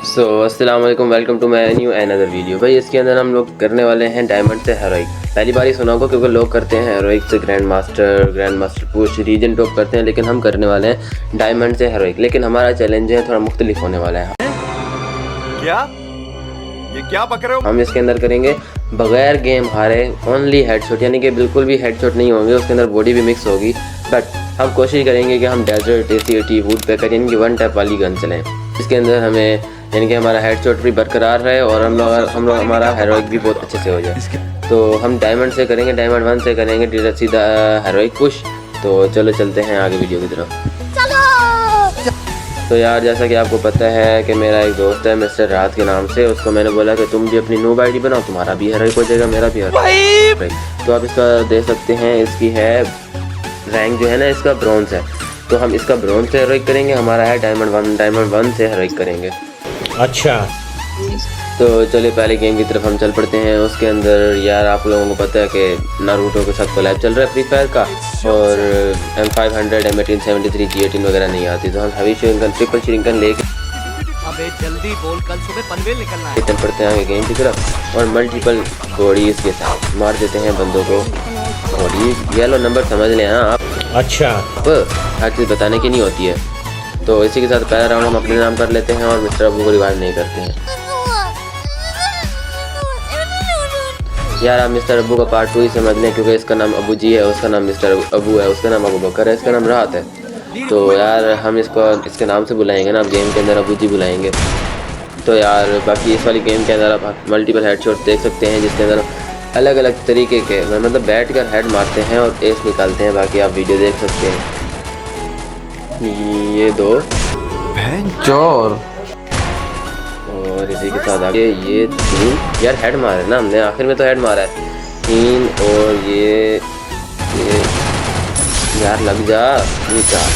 अस्सलाम वालेकुम, welcome to my new another video. भाई इसके अंदर हम लोग करने वाले हैं डायमंड से हेरोइक। पहली बार ही सुना होगा क्योंकि लोग करते हैं हेरोइक से grand master push region top करते हैं, लेकिन हम करने वाले हैं डायमंड से हेरोइक। लेकिन हमारा चैलेंज है थोड़ा मुख्तलिफ होने वाला है। ये क्या बक रहे हो? हम इसके अंदर करेंगे बगैर गेम हारे ओनली हेडशॉट, यानी कि बिल्कुल भी हेडशॉट नहीं होंगे, उसके अंदर बॉडी भी मिक्स होगी। बट हम कोशिश करेंगे कि हम डेजर्ट ACAT वुड पैकर यानी कि वन टैप वाली गन चलें। इसके अंदर हमें यानी कि हमारा हेडशॉट भी बरकरार रहे और हम लोग हमारा हेरोइक भी बहुत अच्छे से हो जाए। तो हम डायमंड से करेंगे, डायमंड 1 से करेंगे सीधा हेरोइक पुश। तो चलो चलते हैं आगे वीडियो की तरफ। तो यार जैसा कि आपको पता है कि मेरा एक दोस्त है मिस्टर राहत के नाम से, उसको मैंने बोला कि तुम भी अपनी नूब आईडी बनाओ, तुम्हारा भी हेरोइक हो जाएगा, मेरा भी हेरोइक। तो आप इसका देख सकते हैं, इसकी है रैंक जो है ना इसका ब्रॉन्ज है। तो हम इसका ब्रॉन्ज से हेरोइक करेंगे, हमारा है डायमंड 1 से हेरोइक करेंगे। अच्छा, तो चलिए पहले गेम की तरफ हम चल पड़ते हैं। उसके अंदर यार आप लोगों को पता है कि नारुतो के साथ कोलैब चल रहा है फ्री फायर का, और M500 M1873 G18 वगैरह नहीं आती, तो हम हैवी श्रिंकन ट्रिपल श्रिंकन लेके अबे जल्दी बोल, कल सुबह पनवेल निकलना है। चल पड़ते हैं आगे गेम की तरफ और मल्टीपल बॉडीज के साथ मार देते हैं बंदों को। बॉडी येलो नंबर समझ लें आप, अच्छा, हर चीज़ बताने की नहीं होती है। तो इसी के साथ पहला राउंड हम अपने नाम कर लेते हैं और मिस्टर अबू को रिवाइव नहीं करते हैं। यार आप मिस्टर अबू का पार्ट 2 ही समझ लें, क्योंकि इसका नाम अबू जी है, उसका नाम मिस्टर अबू है, उसका नाम अबू बकर है, इसका नाम राहत है। तो यार हम इसको इसके नाम से बुलाएंगे ना, अब गेम के अंदर अबू जी बुलाएंगे। तो यार बाकी इस वाली गेम के अंदर आप मल्टीपल हेडशॉट देख सकते हैं, जिसके अंदर अलग अलग तरीके के मतलब बैठ कर हेड मारते हैं और एस निकालते हैं। बाकी आप वीडियो देख सकते हैं। ये 2 चोर और इसी के साथ आगे ये 3 यार हेड मारे ना हमने, आखिर में तो हेड मारा है 3 और ये यार लग जा, ये 4।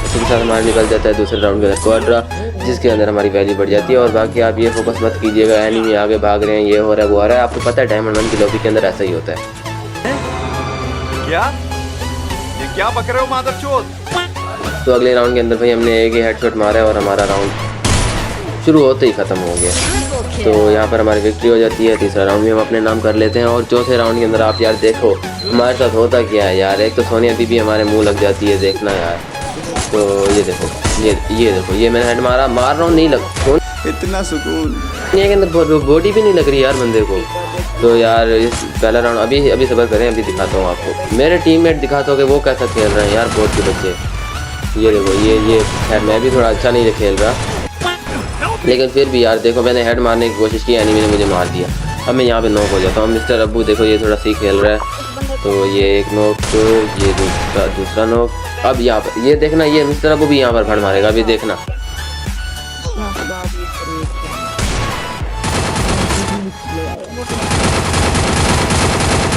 इसी के साथ हमारा निकल जाता है दूसरे राउंड का क्वाड्रा, जिसके अंदर हमारी वैल्यू बढ़ जाती है। और बाकी आप ये फोकस मत कीजिएगा एनिमी आगे भाग रहे हैं, ये हो रहा है वो हो रहा है, आपको पता है डायमंड 1 की लॉबी के अंदर ऐसा ही होता है। क्या बक रहे हो मादरचोद? तो अगले राउंड के अंदर भाई हमने एक ही हेडशॉट मारा है और हमारा राउंड शुरू होते ही ख़त्म हो गया। तो यहाँ पर हमारी विक्ट्री हो जाती है। तीसरा राउंड भी हम अपने नाम कर लेते हैं। और चौथे राउंड के अंदर आप यार देखो हमारे साथ होता क्या है यार, एक तो सोनिया बीबी हमारे मुंह लग जाती है, देखना यार। तो ये देखो, ये देखो, ये मैंने हेड मार रहा हूँ, नहीं लग, इतना सुकून के अंदर बॉडी भी नहीं लग रही यार बंदे को। तो यार इस पहला राउंड अभी सबर करें, अभी दिखाता हूँ आपको, मेरे टीममेट दिखाता हूँ कि वो कैसा खेल रहे हैं यार बोर्ड के बच्चे। ये देखो, ये खैर मैं भी थोड़ा अच्छा नहीं खेल रहा, लेकिन फिर भी यार देखो मैंने हेड मारने की कोशिश की, एनिमी ने मुझे मार दिया। अब मैं यहाँ पे नॉक हो जाता हूँ। मिस्टर अब्बू देखो ये थोड़ा सी खेल रहा है, तो ये एक नॉक, तो ये दूसरा नॉक। अब यहाँ पर ये देखना, ये मिस्टर अब्बू भी यहाँ पर भड़ मारेगा, अभी देखना।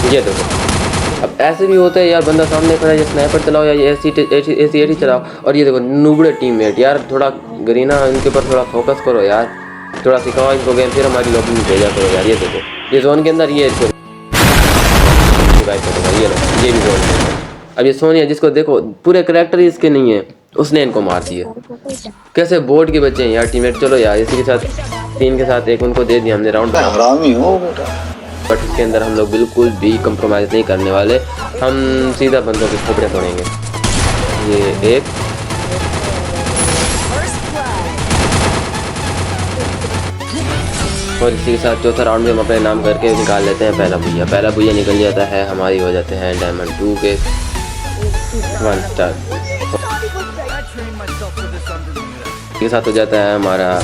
ये देखो, अब ऐसे भी होता है यार, बंदा सामने खड़ा है, ये स्नाइपर चलाओ या ये ACAT चलाओ। और ये देखो नूबड़े टीममेट यार, थोड़ा गरीना इनके ऊपर थोड़ा फोकस करो यार, थोड़ा सिखाओ इनको गेम, फिर हमारी लॉबी में भेजा करो यार। ये देखो ये जोन के अंदर ये लो, ये भी जोन के अंदर। अब ये सोनिया जिसको देखो पूरे करैक्टर ही इसके नहीं है, उसने इनको मार दिया। कैसे बोर्ड के बच्चे हैं यार टीममेट। चलो यार इसी के साथ 3 के साथ 1 उनको दे दिया हमने राउंड। हरामी हो बेटा। बट इसके अंदर हम लोग बिल्कुल भी कंप्रोमाइज़ नहीं करने वाले, हम सीधा बंदों के खोपड़े तोड़ेंगे। ये एक और इसी के साथ चौथा राउंड में हम अपने नाम करके निकाल लेते हैं पहला भुइया निकल जाता है, हमारी हो जाते हैं डायमंड 2 के 1 स्टार के साथ हो जाता है हमारा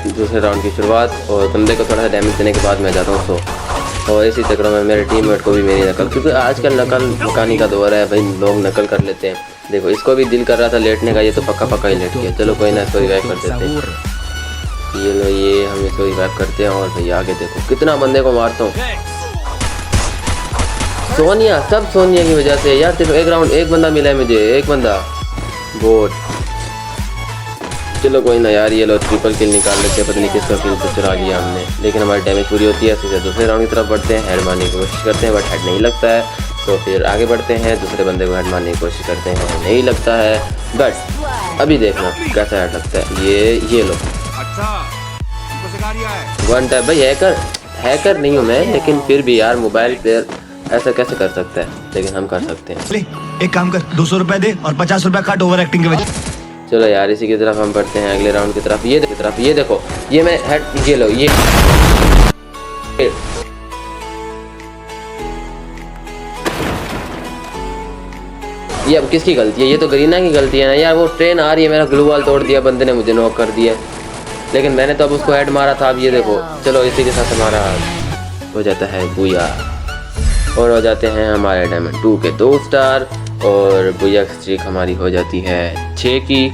दूसरे राउंड की शुरुआत। और बंदे को थोड़ा सा डैमेज देने के बाद मैं जाता हूँ 100। और इसी चक्रों में मेरे टीममेट को भी मेरी नकल, क्योंकि आजकल नकल मकानी का दौर है भाई, लोग नकल कर लेते हैं। देखो इसको भी दिल कर रहा था लेटने का, ये तो पक्का ही लेट गया। चलो कोई ना, इसको रिवाइव कर देते हैं। ये लो, ये हम इसको रिवाइव करते हैं। और भाई आगे देखो कितना बंदे को मारता हूँ। सोनिया, सब सोनिया की वजह से यार। देखो एक राउंड एक बंदा मिला है मुझे, एक बंदा बोट। चलो कोई ना यार, ये लो ट्रिपल किल निकाल लेते हैं, पता नहीं किसका किल तो चुरा लिया हमने, लेकिन हमारी डैमेज पूरी होती है। सीधे दूसरे राउंड की तरफ बढ़ते हैं, हेड मारने की कोशिश करते हैं बट हेड नहीं लगता है। तो फिर आगे बढ़ते हैं, दूसरे बंदे को हेड मारने की कोशिश करते हैं, नहीं लगता है। बट अभी देखना कैसा हेड लगता है। ये लो अच्छा तुमको सिखा रिया है। One type. भाई हैकर नहीं हूँ मैं, लेकिन फिर भी यार मोबाइल पे ऐसा कैसे कर सकता है, लेकिन हम कर सकते हैं। ले एक काम कर, 200 रुपए दे और 50 रुपए काट ओवर एक्टिंग के वजह। चलो यार इसी की तरफ हम बढ़ते हैं, अगले राउंड की तरफ। ये देखो ये मैं हेड, ये लो ये अब किसकी गलती है? ये तो गरीना की गलती है ना यार। वो ट्रेन आ रही है, मेरा ग्लू वॉल तोड़ दिया बंदे ने, मुझे नॉक कर दिया, लेकिन मैंने तो अब उसको हेड मारा था। अब ये देखो, चलो इसी के साथ हमारा हो जाता है बुया, और हो जाते हैं हमारे डायमंड 2 के 2 स्टार, और बुया की स्ट्रीक हमारी हो जाती है 6 की।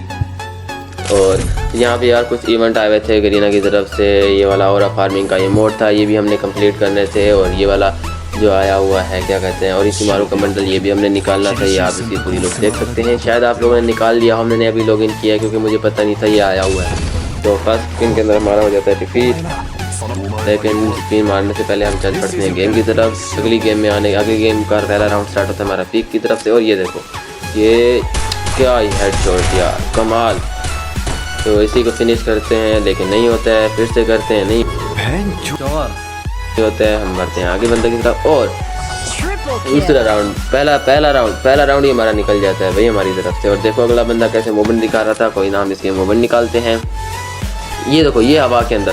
और यहाँ पे यार कुछ इवेंट आए हुए थे गरीना की तरफ से। ये वाला और फार्मिंग का ये मोड था, ये भी हमने कंप्लीट करने थे। और ये वाला जो आया हुआ है क्या कहते हैं, और इसी मारू का बंडल, ये भी हमने निकालना था। ये आप इसकी पूरी लोग देख सकते हैं, शायद आप लोगों ने निकाल लिया हो, मैंने अभी लॉगिन किया क्योंकि मुझे पता नहीं था ये आया हुआ है। तो फर्स्ट स्पिन के अंदर हमारा हो जाता है डिफीट, लेकिन स्पिन मारने से पहले हम चल पड़ते हैं गेम की तरफ। अगली गेम में अगली गेम का पहला राउंड स्टार्ट होता है हमारा पीक की तरफ से। और ये देखो ये क्या हेडशॉट यार, कमाल। तो इसी को फिनिश करते हैं, लेकिन नहीं होता है, फिर से करते हैं, नहीं होता है, हम बढ़ते हैं आगे बंदे की तरफ। और दूसरा राउंड, पहला राउंड ही हमारा निकल जाता है भाई हमारी तरफ से। और देखो अगला बंदा कैसे मोमेंट दिखा रहा था, कोई नाम इसके मोमेंट निकालते हैं। ये देखो ये हवा के अंदर,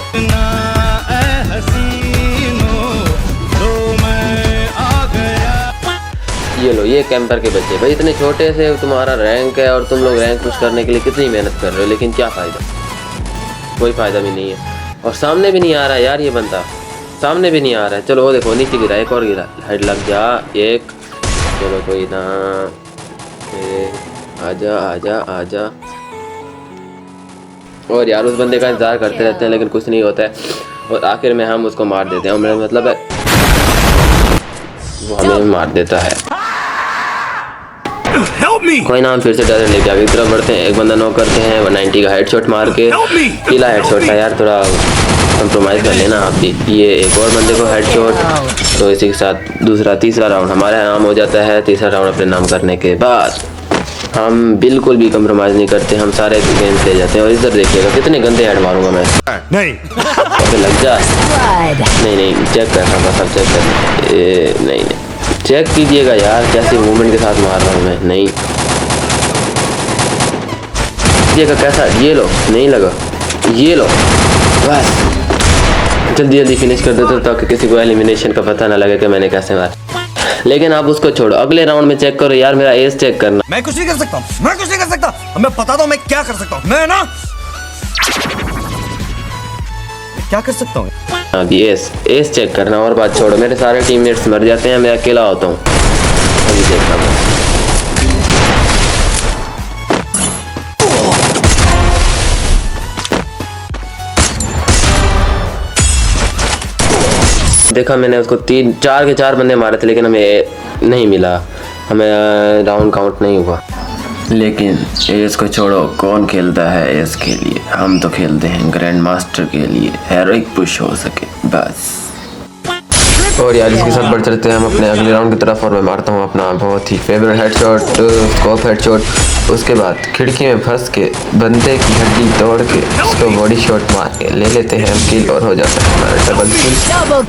ये लो ये कैंपर के बच्चे। भाई इतने छोटे से तुम्हारा रैंक है और तुम लोग रैंक पुश करने के लिए कितनी मेहनत कर रहे हो, लेकिन क्या फ़ायदा? कोई फ़ायदा भी नहीं है। और सामने भी नहीं आ रहा यार, ये बंदा सामने भी नहीं आ रहा है। चलो वो देखो नीचे गिरा, एक और गिरा, हेड लग जा एक। चलो कोई ना, आजा आजा आजा। और यार उस बंदे का इंतज़ार करते रहते हैं, लेकिन कुछ नहीं होता है, और आखिर में हम उसको मार देते हैं। और मेरा मतलब है वो हमें मार देता है। कोई ना, हम फिर से डर लेके आगे की तरफ बढ़ते हैं। एक बंदा नॉक करते हैं 190 का हेडशॉट मार के, पीला हेडशॉट था यार, थोड़ा कंप्रोमाइज़ कर लेना आप भी। ये एक और बंदे को हेडशॉट। तो इसी के साथ तीसरा राउंड हमारा नाम हो जाता है। तीसरा राउंड अपने नाम करने के बाद हम बिल्कुल भी कंप्रोमाइज़ नहीं करते, हम सारे गेम्स ले जाते हैं। और इधर देखिएगा कितने गंदे हेड मारूंगा मैं। नहीं लग जा, नहीं चेक करना, बस अब चेक करना, नहीं चेक कीजिएगा यार कैसे मूवमेंट के साथ मार रहा हूँ मैं। नहीं देखिएगा कैसा, ये लो नहीं लगा, ये लो बस जल्दी फिनिश कर देते ताकि किसी को एलिमिनेशन का पता ना लगे कि मैंने कैसे मारा। लेकिन आप उसको छोड़ो, अगले राउंड में चेक करो यार, मेरा एज चेक करना। मैं कुछ नहीं कर सकता, मैं कुछ नहीं कर सकता, हमें पता था मैं क्या कर सकता हूँ। मैं ना क्या कर सकता हूँ अभी एज चेक करना, और बात छोड़ो। मेरे सारे टीममेट्स मर जाते हैं, मैं अकेला होता हूँ। अभी देखना बस। देखा मैंने उसको 4 के 4 बंदे मारे थे, लेकिन हमें नहीं मिला, हमें राउंड काउंट नहीं हुआ। लेकिन एस को छोड़ो, कौन खेलता है एस के लिए? हम तो खेलते हैं ग्रैंड मास्टर के लिए, हेरोइक पुश हो सके बस। और यार इसके साथ बढ़ चलते हैं हम अपने अगले राउंड की तरफ, और मैं मारता हूँ अपना बहुत ही फेवरेट हेडशॉट, स्कोप हेडशॉट। उसके बाद खिड़की में फंस के बंदे की हड्डी तोड़ के उसको बॉडी शॉट मार के ले लेते हैं हम किल, और हो जाता है हमारा डबल किल।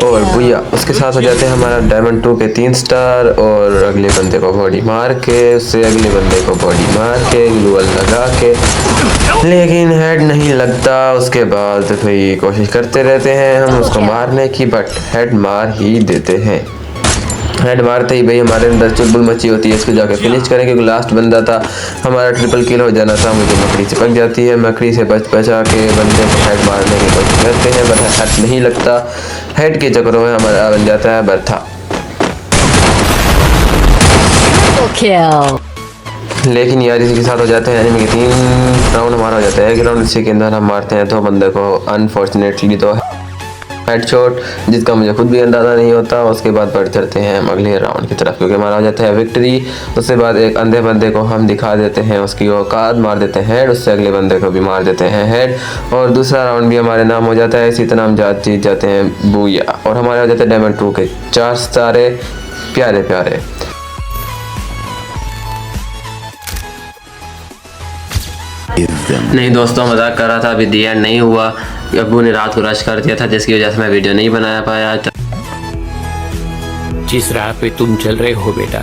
और भैया उसके साथ हो जाते हैं हमारा डायमंड 2 के 3 स्टार। और अगले बंदे को बॉडी मार के, उससे अगले बंदे को बॉडी मार के, ग्लूअल लगा के, लेकिन हेड नहीं लगता। उसके बाद भाई कोशिश करते रहते हैं हम उसको मारने की, बट हेड मार ही देते हैं। हेड मारते ही भाई हमारे अंदर चुलबुल मची होती है, इसको जाके फिनिश करें, क्योंकि लास्ट बंदा था, हमारा ट्रिपल किल हो जाना था। मुझे मकड़ी चिपक जाती है, मकड़ी से बचा के बंदे को हेड मारने की कोशिश करते हैं, बट हेड नहीं लगता। हेड के चक्करों में हमारा बन जाता है बर्था। लेकिन यार इसी के साथ हो जाते हैं एनिमी के 3 राउंड हमारा हो जाता है। एक राउंड इसी के अंदर हम मारते हैं 2 बंदे को, अनफॉर्चुनेटली तो हेडशॉट, जिसका मुझे खुद भी अंदाज़ा नहीं होता। उसके बाद बढ़ चलते हैं हम अगले राउंड की तरफ, क्योंकि हमारा हो जाता है विक्ट्री। उसके बाद एक अंधे बंदे को हम दिखा देते हैं उसकी औकात, मार देते हैं हेड, उससे अगले बंदे को भी मार देते हैं हेड, और दूसरा राउंड भी हमारे नाम हो जाता है। इसी तरह हम जीत जाते हैं बूया, और हमारे हो जाते हैं डायमंड 2 के 4 सितारे प्यारे प्यारे। नहीं दोस्तों, मजाक कर रहा था, अभी दी एंड नहीं हुआ। अब्बू ने रात को रश कर दिया था, जिसकी वजह से मैं वीडियो नहीं बना पाया। जिस राह पे तुम चल रहे हो बेटा,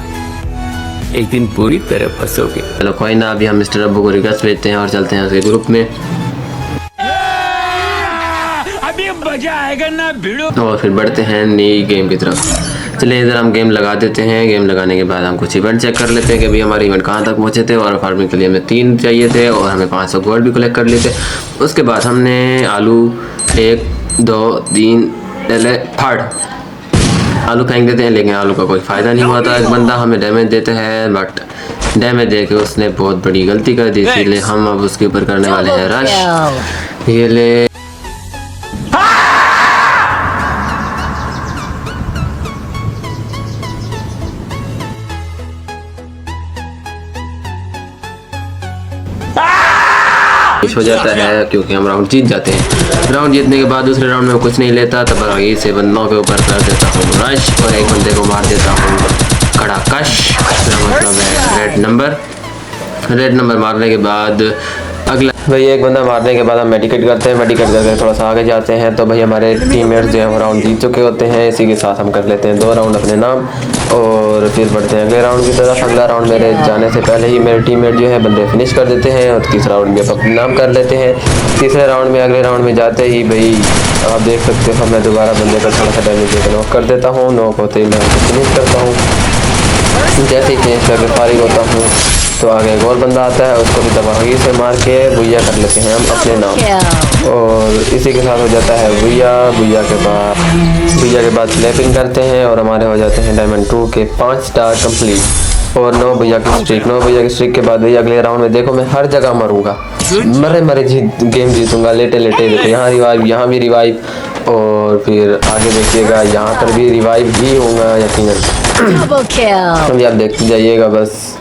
एक दिन पूरी तरह फंसोगे। चलो कोई ना, अभी हम मिस्टर अब्बू को रिक्वेस्ट भेजते हैं और चलते हैं उसके ग्रुप में। अभी मजा आएगा ना भिड़ो। और फिर बढ़ते हैं नई गेम की तरफ। चलिए इधर हम गेम लगा देते हैं। गेम लगाने के बाद हम कुछ इवेंट चेक कर लेते हैं कि अभी हमारे इवेंट कहाँ तक पहुँचे थे। और फार्मिंग के लिए हमें 3 चाहिए थे और हमें 500 गोल्ड भी कलेक्ट कर लिए थे। उसके बाद हमने आलू 1 2 3 थर्ड आलू फेंक देते हैं, लेकिन आलू का कोई फ़ायदा नहीं हुआ था। एक बंदा हमें डैमेज देते हैं, बट डैमेज दे के उसने बहुत बड़ी गलती कर दी थी, इसलिए हम अब उसके ऊपर करने वाले हैं रश। ये ले हो जाता है क्योंकि हम राउंड जीत जाते हैं। राउंड जीतने के बाद दूसरे राउंड में कुछ नहीं लेता, तब आगे से बंदों के ऊपर कर देता हूँ रश और एक बंदे को मार देता हूँ कड़ाकश। मतलब है रेड नंबर मारने के बाद अगला भाई एक बंदा मारने के बाद हम मेडिकेट करते हैं। मेडिकेट करके थोड़ा सा आगे जाते हैं तो भाई हमारे टीममेट्स जो है वो राउंड जीत चुके होते हैं। इसी के साथ हम कर लेते हैं 2 राउंड अपने नाम और फिर बढ़ते हैं अगले राउंड की तरफ। अगला राउंड मेरे जाने से पहले ही मेरे टीममेट जो है बंदे फिनिश कर देते हैं और तीसरा राउंड भी अपने नाम कर लेते हैं। तीसरे राउंड में अगले राउंड में जाते ही भाई आप देख सकते हो मैं दोबारा बंदे का थोड़ा सा डैमेज देकर नॉक कर देता हूँ। नॉक होते ही मैं उसे फिनिश करता हूँ। जैसे ही फिनिश करके फारिग होता हूँ तो आगे एक और बंदा आता है, उसको भी दबागी से मार के भुइया कर लेते हैं हम अपने नाम। और इसी के साथ हो जाता है भुइया के बाद स्लैपिंग करते हैं और हमारे हो जाते हैं डायमंड 2 के 5 स्टार कंप्लीट। और 9 भुइया की स्ट्रिक के बाद भैया अगले राउंड में देखो मैं हर जगह मरूंगा, मरे गेम जीतूंगा लेटे देखो यहाँ रिवाइव, यहाँ भी रिवाइव और फिर आगे देखिएगा यहाँ पर भी रिवाइव ही होगा यकीनन। अभी आप देखते जाइएगा बस।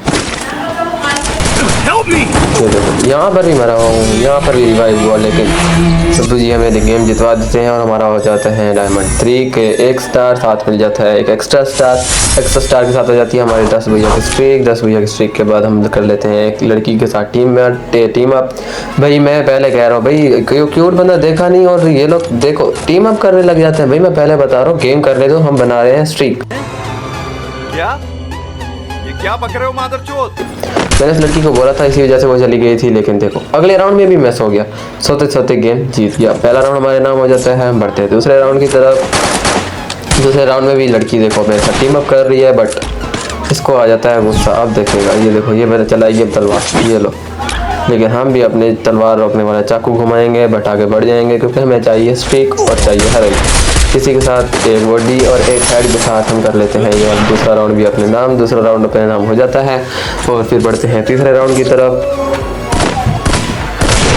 यहाँ पर भी मरा हूँ, यहाँ पर भी रिवाइव हुआ, लेकिन सब्बू जी हमें गेम जितवा देते हैं और हमारा हो जाता है डायमंड 3 के 1 स्टार, साथ मिल जाता है एक एक्स्ट्रा स्टार के साथ हो जाती है हमारी 10 भैया की स्ट्रिक। 10 भैया की स्ट्रिक के बाद हम कर लेते हैं एक लड़की के साथ टीम अप। भाई मैं पहले कह रहा हूँ भाई क्यूट बंदा देखा नहीं और ये लोग देखो टीम अप करने लग जाते हैं। भाई मैं पहले बता रहा हूँ गेम करने दो, हम बना रहे हैं स्ट्रिक। क्या पक रहे हो मादरचोद? मैंने इस लड़की को बोला था, इसी वजह से वो चली गई थी, लेकिन देखो अगले राउंड में भी मैं सो गया, सोते गेम जीत गया। पहला राउंड हमारे नाम हो जाता है। हम बढ़ते हैं दूसरे राउंड की तरफ। दूसरे राउंड में भी लड़की देखो मेरे साथ टीम अप कर रही है, बट इसको आ जाता है गुस्सा। अब देखिएगा ये देखो ये मैंने चलाई ये तलवार, ये लो, लेकिन हम भी अपने तलवार रोकने वाला चाकू घुमाएंगे, बट आगे बढ़ जाएंगे क्योंकि हमें चाहिए स्ट्रिक और चाहिए हर किसी के साथ एक बॉडी और एक हेड के साथ हम कर लेते हैं ये दूसरा राउंड भी अपने नाम। दूसरा राउंड अपने नाम हो जाता है और फिर बढ़ते हैं तीसरे राउंड की तरफ।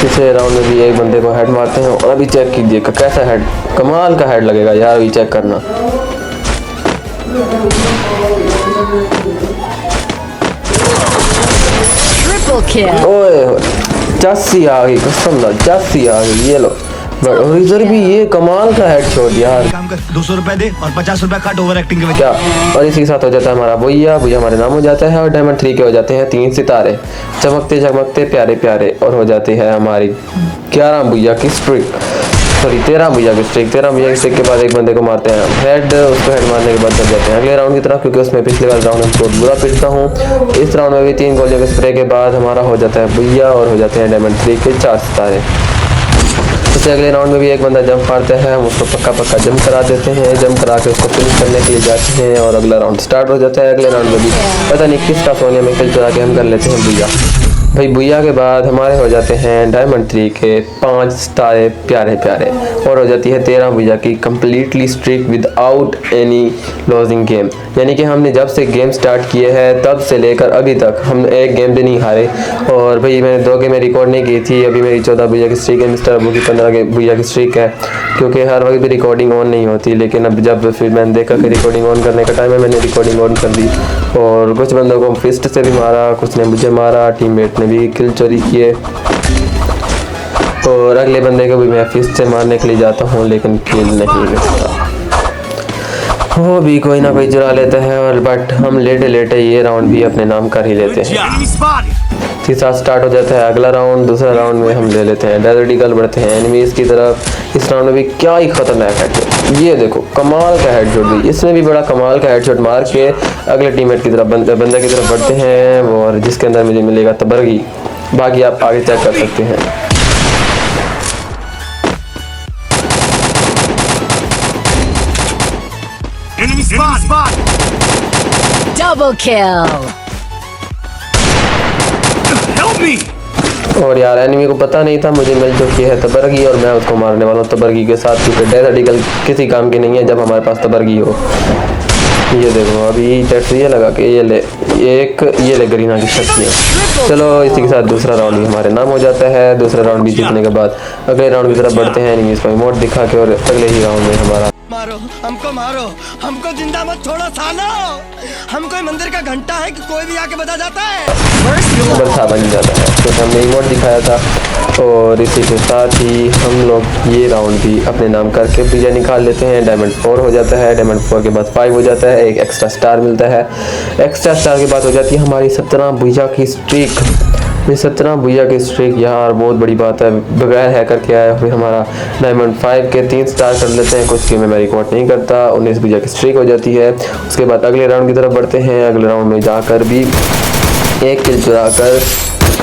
तीसरे राउंड में भी एक बंदे को हेड मारते हैं और अभी चेक कीजिए कैसा हेड, कमाल का हेड लगेगा यार, अभी चेक करना। ओए 80 आ गई, कसम ना 80 आ गई, ये लो। और इधर भी ये कमाल का हेडशॉट यार। काम कर 200 रुपए दे और 50 रुपए काट ओवर एक्टिंग के वजह। क्या और इसी के साथ हो जाता है हमारा भुइया हमारे नाम हो जाता है और डायमंड 3 के हो जाते हैं 3 सितारे चमकते प्यारे और हो जाती है हमारी 11 भुइया की स्ट्रिक, सॉरी 13 भुइया की स्ट्रिक। 13 भुइया की स्ट्रिक के बाद एक बंदे को मारते हैं हेड, उसको हेड मारने के बाद चल जाते हैं अगले राउंड की तरफ, क्योंकि उसमें पिछले बार राउंड में बहुत बुरा पिटता हूँ। इस राउंड में भी 3 गोलियों के स्प्रे के बाद हमारा हो जाता है भुइया और हो जाते हैं डायमंड 3 के 4 सितारे। उससे अगले राउंड में भी एक बंदा जंप मारता है, हम उसको पक्का जंप करा देते हैं, जंप करा के उसको फिनिश करने के लिए जाते हैं और अगला राउंड स्टार्ट हो जाता है। अगले राउंड में भी पता नहीं किसका सोने में खेल चुरा के हम कर लेते हैं भुइया। भाई भुइया के बाद हमारे हो जाते हैं डायमंड 3 के 5 सितारे प्यारे और हो जाती है 13 भुइया की completely streak without any losing game. यानी कि हमने जब से गेम स्टार्ट किए हैं तब से लेकर अभी तक हम एक गेम भी नहीं हारे। और भाई मैंने 2 गेम रिकॉर्ड नहीं की थी, अभी मेरी 14 भुइया की स्ट्रिक है, मिस्टर अबू की 15 भुइया की स्ट्रिक है, क्योंकि हर वक्त भी रिकॉर्डिंग ऑन नहीं होती। लेकिन अब जब फिर मैंने देखा कि रिकॉर्डिंग ऑन करने का टाइम है, मैंने रिकॉर्डिंग ऑन कर दी और कुछ बंदों को फिस्ट से भी मारा, कुछ ने मुझे मारा, टीममेट ने भी किल चोरी किए और अगले बंदे को भी मैं फिस्ट से मारने के लिए जाता हूँ लेकिन किल नहीं मिलता। वो भी कोई ना कोई चुरा लेता है, और बट हम लेटे लेटे ये राउंड भी अपने नाम कर ही लेते हैं। तीसरा स्टार्ट हो जाता है अगला राउंड, दूसरा राउंड में हम ले लेते हैं डेजर्ट ईगल, बढ़ते हैं एनिमीज की तरफ। इस राउंड में भी क्या ही खतरनाक हेडशॉट, ये देखो कमाल का हेडशॉट भी, इसमें भी बड़ा कमाल का हेडशॉट मार के अगले टीममेट की तरफ बंदे की तरफ बढ़ते हैं, और जिसके अंदर मुझे मिलेगा तबरगी। बाकी आप आगे चेक कर सकते हैं। Double kill. और यार एनिमी को पता नहीं था मुझे मिल चुकी है तबरगी, और मैं उसको मारने वाला हूँ तबरगी के साथ, क्योंकि डेजर्ट ईगल किसी काम की नहीं है जब हमारे पास तबरगी हो। ये देखो अभी टेस्ट ये लगा के ये ले गरीना की शक्तियाँ। चलो इसी के साथ दूसरा राउंड भी हमारे नाम हो जाता है। दूसरा राउंड भी जीतने के बाद अगले राउंड की तरफ बढ़ते हैं एनिमीज को इमोट दिखा के, और अगले ही राउंड में हमारा मारो हमको जिंदा मत छोड़ो सालो। हम कोई मंदिर का घंटा है कि कोई भी आके बजा जाता है। बरसा बन जाता है, तो हमने इमोट दिखाया था। और इसी के साथ ही हम लोग ये राउंड भी अपने नाम करके विजय निकाल लेते हैं। डायमंड 4 हो जाता है, डायमंड 4 के बाद 5 हो जाता है, एक एक्स्ट्रा स्टार मिलता है। एक्स्ट्रा स्टार के बाद हो जाती है हमारी 17 भुजा की स्ट्रीक। ये 17 भुजा की स्ट्रीक यार बहुत बड़ी बात है, बगैर हैकर के आया। फिर हमारा डायमंड 5 के 3 स्टार कर लेते हैं, कुछ गेम में मैं रिकॉर्ड नहीं करता। 19 भुजा की स्ट्रीक हो जाती है। उसके बाद अगले राउंड की तरफ बढ़ते हैं। अगले राउंड में जाकर भी एक किल चुरा कर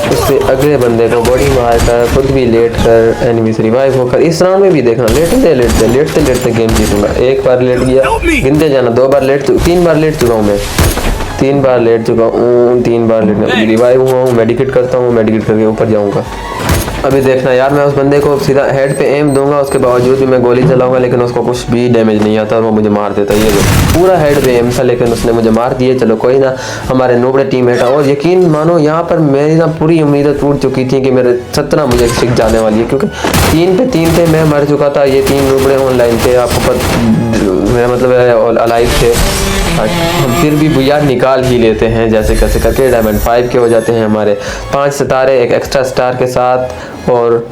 उससे अगले बंदे को बॉडी मार कर खुद भी लेट कर एनिमी से रिवाइव होकर, इस राउंड में भी देखना लेटते लेटते गेम जीतूंगा। एक बार लेट गया, गिनते जाना, 2 बार लेट, 3 बार लेट चुका हूँ मैं, 3 बार लेट चुका हूँ, 3 बार लेट रिवाइव हुआ हूँ। मेडिकेट करता हूँ, मेडिकेट करके ऊपर जाऊँगा। अभी देखना यार मैं उस बंदे को सीधा हेड पे एम दूंगा, उसके बावजूद भी मैं गोली चलाऊंगा, लेकिन उसको कुछ भी डैमेज नहीं आता और वो मुझे मार देता। ये पूरा हेड पे एम था, लेकिन उसने मुझे मार दिया। चलो कोई ना, हमारे नोबड़े टीममेट। और यकीन मानो यहाँ पर मेरी ना पूरी उम्मीदें टूट चुकी थी कि मेरे 17 मुझे स्ट्रिक जाने वाली है, क्योंकि 3 पे 3 पे मैं मर चुका था। ये 3 नोबड़े ऑनलाइन थे, आपको मेरा मतलब अलाइव थे। हम फिर भी भुया निकाल ही लेते हैं जैसे कैसे करके। डायमंड 5 के हो जाते हैं हमारे 5 सितारे एक एक्स्ट्रा स्टार के साथ। और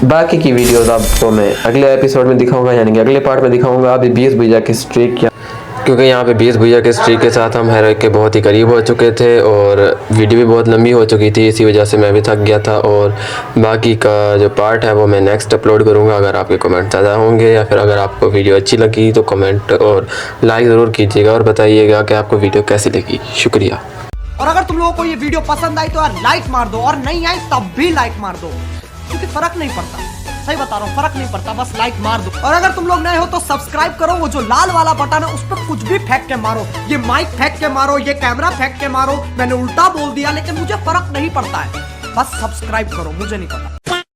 बाकी की वीडियोस आपको मैं अगले एपिसोड में दिखाऊंगा, यानी कि अगले पार्ट में दिखाऊंगा। अभी 20 भुया की स्ट्रीक, क्योंकि यहाँ पे 20 भुया के स्ट्रीक के साथ हम हेरोइक के बहुत ही करीब हो चुके थे, और वीडियो भी बहुत लंबी हो चुकी थी, इसी वजह से मैं भी थक गया था। और बाकी का जो पार्ट है वो मैं नेक्स्ट अपलोड करूँगा। अगर आपके कमेंट ज़्यादा होंगे या फिर अगर आपको वीडियो अच्छी लगी तो कमेंट और लाइक ज़रूर कीजिएगा, और बताइएगा कि आपको वीडियो कैसी लगी। शुक्रिया। और अगर तुम लोगों को ये वीडियो पसंद आई तो यार लाइक मार दो, और नहीं आई तब भी लाइक मार दो, क्योंकि फर्क नहीं पड़ता। सही बता रहा हूँ, फर्क नहीं पड़ता, बस लाइक मार दो। और अगर तुम लोग नए हो तो सब्सक्राइब करो, वो जो लाल वाला बटन है उस पर कुछ भी फेंक के मारो, ये माइक फेंक के मारो, ये कैमरा फेंक के मारो, मैंने उल्टा बोल दिया लेकिन मुझे फर्क नहीं पड़ता है, बस सब्सक्राइब करो, मुझे नहीं पता।